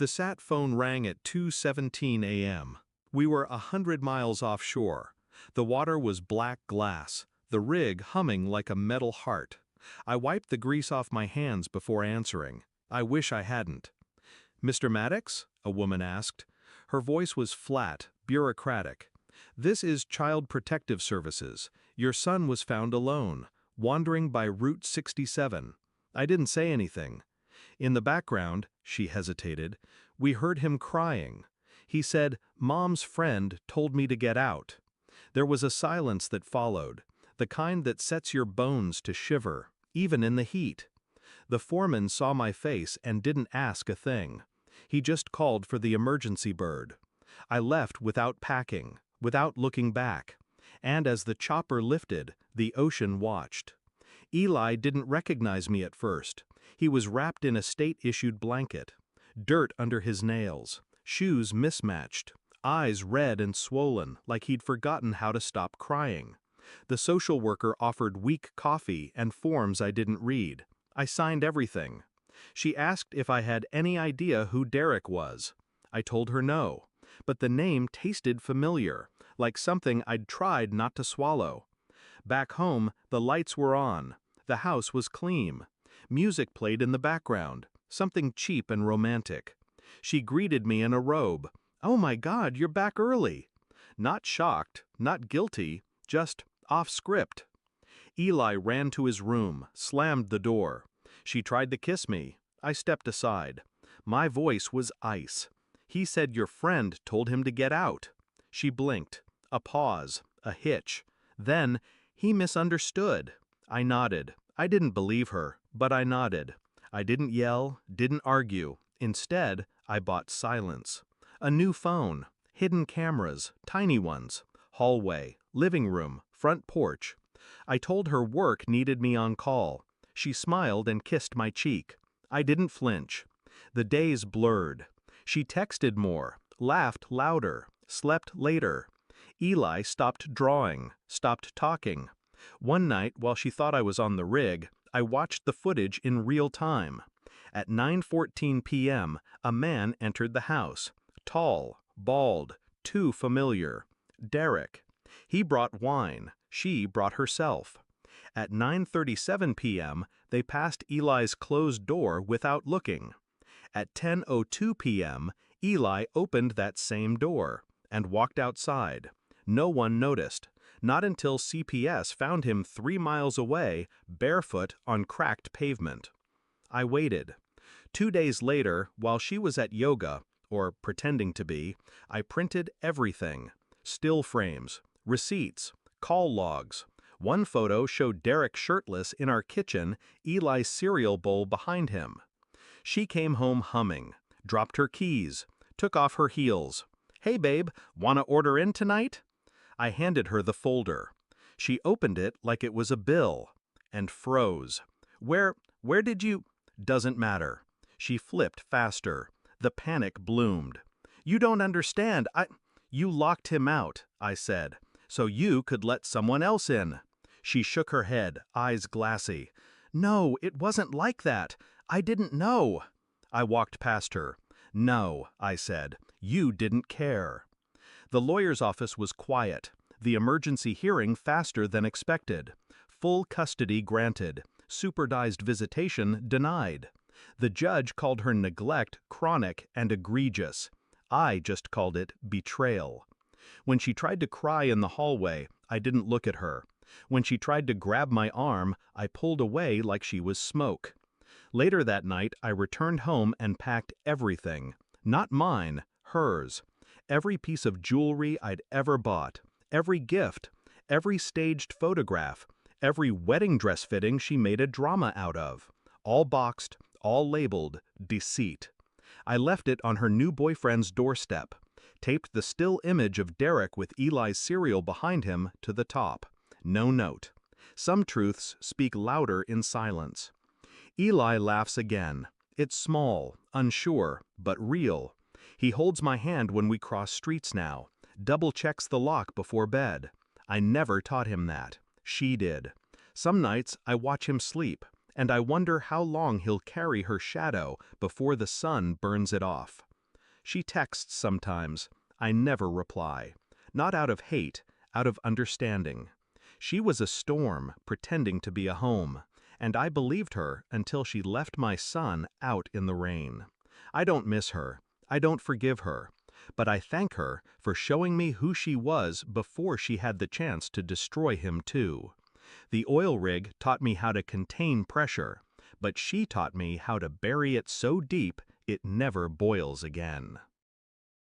The sat phone rang at 2:17 a.m. We were 100 miles offshore. The water was black glass, the rig humming like a metal heart. I wiped the grease off my hands before answering. I wish I hadn't. "Mr. Maddox?" a woman asked. Her voice was flat, bureaucratic. "This is Child Protective Services. Your son was found alone, wandering by Route 67. I didn't say anything. In the background," she hesitated, "we heard him crying. He said, 'Mom's friend told me to get out.'" There was a silence that followed, the kind that sets your bones to shiver, even in the heat. The foreman saw my face and didn't ask a thing. He just called for the emergency bird. I left without packing, without looking back. And as the chopper lifted, the ocean watched. Eli didn't recognize me at first. He was wrapped in a state-issued blanket. Dirt under his nails, shoes mismatched, eyes red and swollen like he'd forgotten how to stop crying. The social worker offered weak coffee and forms I didn't read. I signed everything. She asked if I had any idea who Derek was. I told her no, but the name tasted familiar, like something I'd tried not to swallow. Back home, the lights were on. The house was clean. Music played in the background, something cheap and romantic. She greeted me in a robe. "Oh my God, you're back early." Not shocked, not guilty, just off script. Eli ran to his room, slammed the door. She tried to kiss me. I stepped aside. My voice was ice. "He said your friend told him to get out." She blinked. A pause, a hitch. Then, "He misunderstood." I nodded. I didn't believe her, but I nodded. I didn't yell, didn't argue. Instead, I bought silence. A new phone, hidden cameras, tiny ones, hallway, living room, front porch. I told her work needed me on call. She smiled and kissed my cheek. I didn't flinch. The days blurred. She texted more, laughed louder, slept later. Eli stopped drawing, stopped talking. One night, while she thought I was on the rig, I watched the footage in real time. At 9:14 p.m., a man entered the house. Tall, bald, too familiar. Derek. He brought wine. She brought herself. At 9:37 p.m., they passed Eli's closed door without looking. At 10:02 p.m., Eli opened that same door and walked outside. No one noticed, not until CPS found him 3 miles away, barefoot on cracked pavement. I waited. 2 days later, while she was at yoga, or pretending to be, I printed everything. Still frames, receipts, call logs. One photo showed Derek shirtless in our kitchen, Eli's cereal bowl behind him. She came home humming, dropped her keys, took off her heels. "Hey babe, wanna order in tonight?" I handed her the folder. She opened it like it was a bill, and froze. Where did you—" "Doesn't matter." She flipped faster. The panic bloomed. "You don't understand. You locked him out," I said, "so you could let someone else in." She shook her head, eyes glassy. "No, it wasn't like that. I didn't know." I walked past her. "No," I said, "you didn't care." The lawyer's office was quiet. The emergency hearing faster than expected. Full custody granted. Supervised visitation denied. The judge called her neglect chronic and egregious. I just called it betrayal. When she tried to cry in the hallway, I didn't look at her. When she tried to grab my arm, I pulled away like she was smoke. Later that night, I returned home and packed everything. Not mine, hers. Every piece of jewelry I'd ever bought. Every gift. Every staged photograph. Every wedding dress fitting she made a drama out of. All boxed, all labeled, deceit. I left it on her new boyfriend's doorstep. Taped the still image of Derek with Eli's cereal behind him to the top. No note. Some truths speak louder in silence. Eli laughs again. It's small, unsure, but real. He holds my hand when we cross streets now. Double checks the lock before bed. I never taught him that. She did. Some nights I watch him sleep, and I wonder how long he'll carry her shadow before the sun burns it off. She texts sometimes. I never reply. Not out of hate, out of understanding. She was a storm pretending to be a home, and I believed her until she left my son out in the rain. I don't miss her. I don't forgive her. But I thank her for showing me who she was before she had the chance to destroy him too. The oil rig taught me how to contain pressure, but she taught me how to bury it so deep it never boils again.